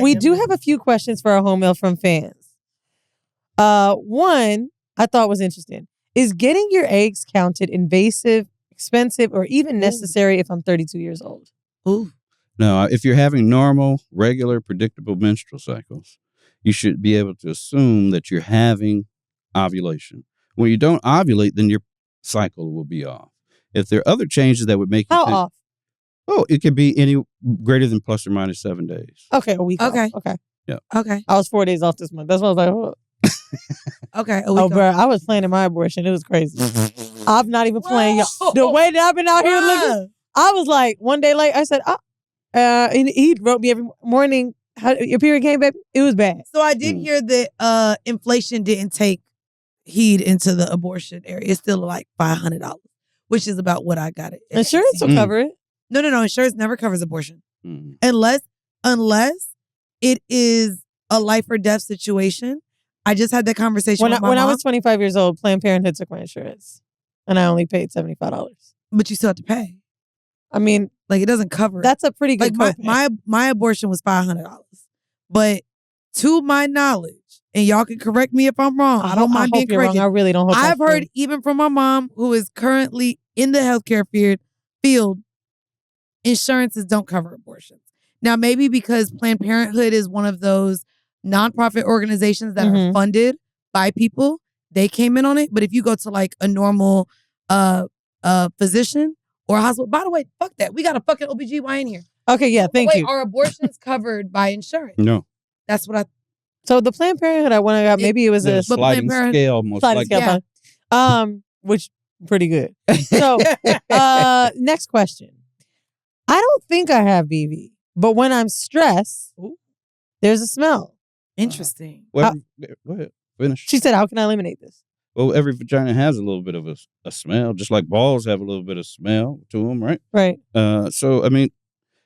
We do have a few questions for our home mail from fans. One I thought was interesting. Is getting your eggs counted invasive, expensive, or even necessary if I'm 32 years old? Ooh. No, if you're having normal, regular, predictable menstrual cycles, you should be able to assume that you're having ovulation. When you don't ovulate, then your cycle will be off. If there are other changes that would make you How think, off? oh, it could be any greater than plus or minus 7 days. Okay, a week Okay. off. Okay. Yeah. Okay. I was 4 days off this month. That's why I was like, oh. Okay. Oh, bro, I was planning my abortion. It was crazy. I'm not even playing. Y'all. The way that I've been out here living, I was like, one day late, I said, and he wrote me every morning, how your period came, baby? It was bad. So I did hear that inflation didn't take heed into the abortion area. It's still like $500, which is about what I got it. Insurance will cover it. No. Insurance never covers abortion. Unless it is a life or death situation. I just had that conversation with my mom. When I was 25 years old, Planned Parenthood took my insurance. And I only paid $75. But you still have to pay. I mean, like it doesn't cover it. That's a pretty good copay. My abortion was $500. But to my knowledge, and y'all can correct me if I'm wrong. I don't mind being corrected. I really don't hope I've heard even from my mom, who is currently in the healthcare field, insurances don't cover abortions. Now, maybe because Planned Parenthood is one of those nonprofit organizations that are funded by people, they came in on it. But if you go to like a normal physician or a hospital, by the way, fuck that. We got a fucking OBGYN here. Okay, yeah, thank you. Are abortions covered by insurance? No. That's what I... So the Planned Parenthood I went and got, maybe it was a sliding scale, most likely. Yeah. Which pretty good. So next question. I don't think I have BV, but when I'm stressed, there's a smell. Interesting. Go ahead. Finish. She said, how can I eliminate this? Well, every vagina has a little bit of a smell, just like balls have a little bit of smell to them, right? Right. So, I mean,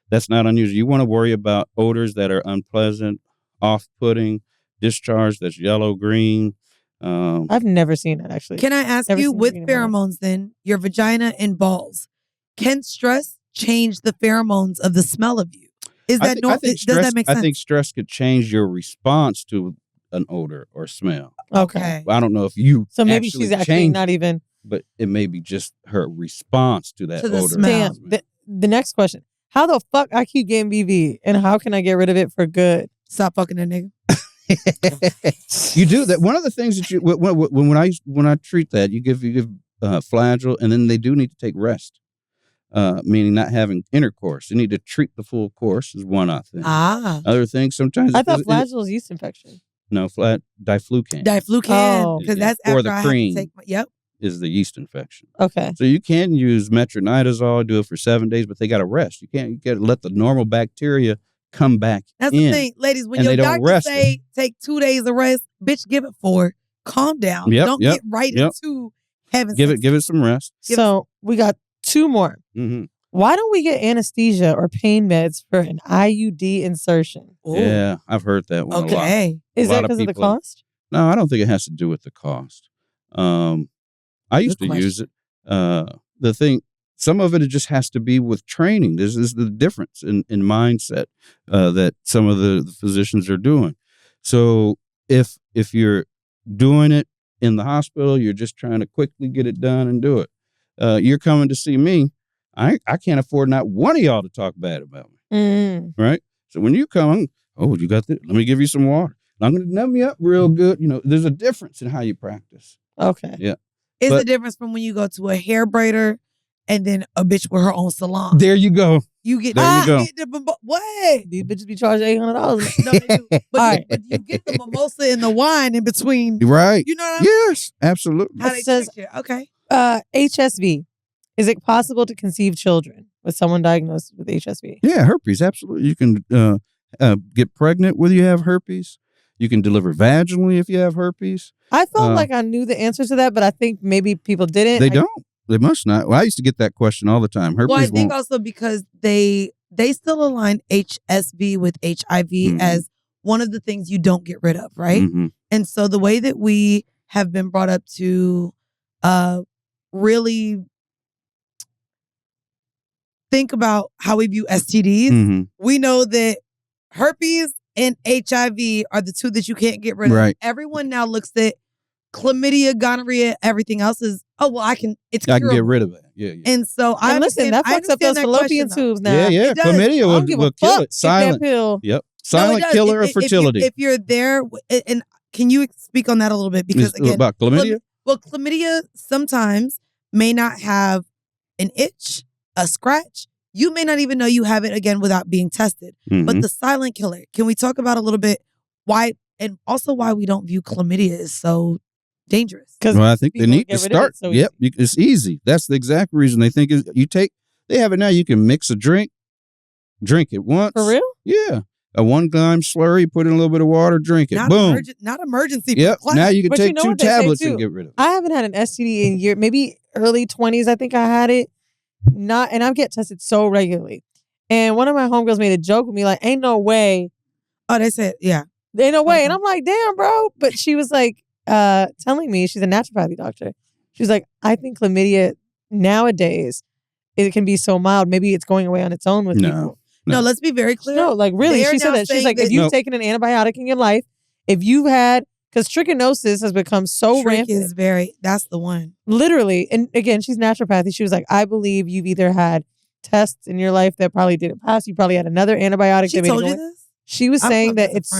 that's not unusual. You want to worry about odors that are unpleasant, off-putting, discharge that's yellow, green. I've never seen that, actually. Can I ask you, with pheromones then, your vagina and balls, can stress change the pheromones of the smell of you? Is that normal? Does that make sense? I think stress could change your response to an odor or smell. Okay. I don't know if you maybe she's actually not even... But it may be just her response to that odor. Smell. The next question. How the fuck I keep getting BV and how can I get rid of it for good? Stop fucking that nigga. You do that. One of the things that you when I treat that, you give Flagyl, and then they do need to take rest, meaning not having intercourse. You need to treat the full course is one thing. Other things sometimes I thought Flagyl is yeast infection. No, diflucan. Because that's after the I cream. have to take is the yeast infection. Okay. So you can use metronidazole, do it for 7 days, but they got to rest. You got to let the normal bacteria come back That's in. the thing, ladies. When your doctor say take 2 days of rest, bitch, give it 4. Calm down. Don't get right into having sex. Give it some rest. So we got 2 more. Mm-hmm. Why don't we get anesthesia or pain meds for an IUD insertion? Ooh. Yeah, I've heard that one a lot. Is that because of the cost? No, I don't think it has to do with the cost. I used to use it. The thing, some of it just has to be with training. This is the difference in mindset that some of the physicians are doing. So if you're doing it in the hospital, you're just trying to quickly get it done and do it. You're coming to see me. I can't afford not one of y'all to talk bad about me. Right? So when you come, you got this? Let me give you some water. I'm going to numb you up real good. There's a difference in how you practice. Okay. Yeah. It's the difference from when you go to a hair braider and then a bitch with her own salon. There you go. You get what? These bitches be charging $800. No, they do. But you get the mimosa and the wine in between. Right. You know what I mean? Yes, absolutely. How they says, okay. HSV. Is it possible to conceive children with someone diagnosed with HSV? Yeah, herpes, absolutely. You can get pregnant when you have herpes. You can deliver vaginally if you have herpes. I felt like I knew the answer to that, but I think maybe people didn't. They don't. They must not. Well, I used to get that question all the time. Herpes. Well, I think also because they still align HSV with HIV as one of the things you don't get rid of, right? And so the way that we have been brought up to really think about how we view STDs, we know that herpes and HIV are the two that you can't get rid of. Right. Everyone now looks at chlamydia, gonorrhea, everything else is, I can get rid of it. Yeah. And so I listen, that fucks up those fallopian tubes now. Yeah. Chlamydia will kill it. Silent. Pill. Yep. Silent killer of fertility. If you're there, and can you speak on that a little bit? Because again, about chlamydia? Chlamydia sometimes may not have an itch, a scratch. You may not even know you have it again without being tested. Mm-hmm. But the silent killer, can we talk about a little bit why, and also why we don't view chlamydia as so dangerous? Well, I think they need to start. It's easy. That's the exact reason they think they have it now. You can mix a drink it once. For real? Yeah. A 1-gram slurry, put in a little bit of water, drink it. Boom. Not emergency. Yep. Now you can take 2 tablets and get rid of it. I haven't had an STD in years, maybe early 20s. I think I had it. And I get tested so regularly. And one of my homegirls made a joke with me, like, ain't no way. Oh, they said, yeah. Ain't no way. And I'm like, damn, bro. But she was like, telling me, she's a naturopathy doctor. She was like, I think chlamydia nowadays, it can be so mild. Maybe it's going away on its own with people. No, let's be very clear. No, like really, she said that. She's like, if you've taken an antibiotic in your life, if you've had, because trichinosis has become so rampant. That's the one. Literally. And again, she's naturopathy. She was like, I believe you've either had tests in your life that probably didn't pass. You probably had another antibiotic. She told you this? She was saying that it's...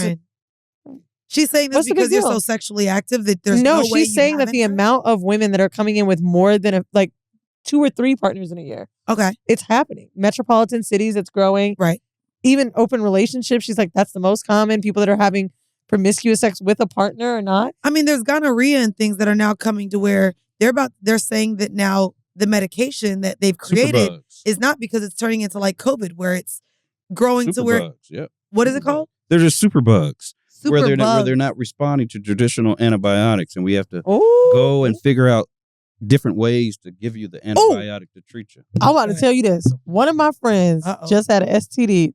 She's saying this because you're so sexually active that there's no way she's saying that the amount of women that are coming in with more than 2 or 3 partners in a year. Okay. It's happening. Metropolitan cities, it's growing. Right. Even open relationships, she's like, that's the most common. People that are having promiscuous sex with a partner or not. I mean, there's gonorrhea and things that are now coming to where they're saying that now the medication that they've created is not because it's turning into like COVID, where it's growing to where... Yep. What is it called? They're just superbugs. Where they're not responding to traditional antibiotics, and we have to go and figure out different ways to give you the antibiotic to treat you. I want to tell you this. One of my friends just had an STD.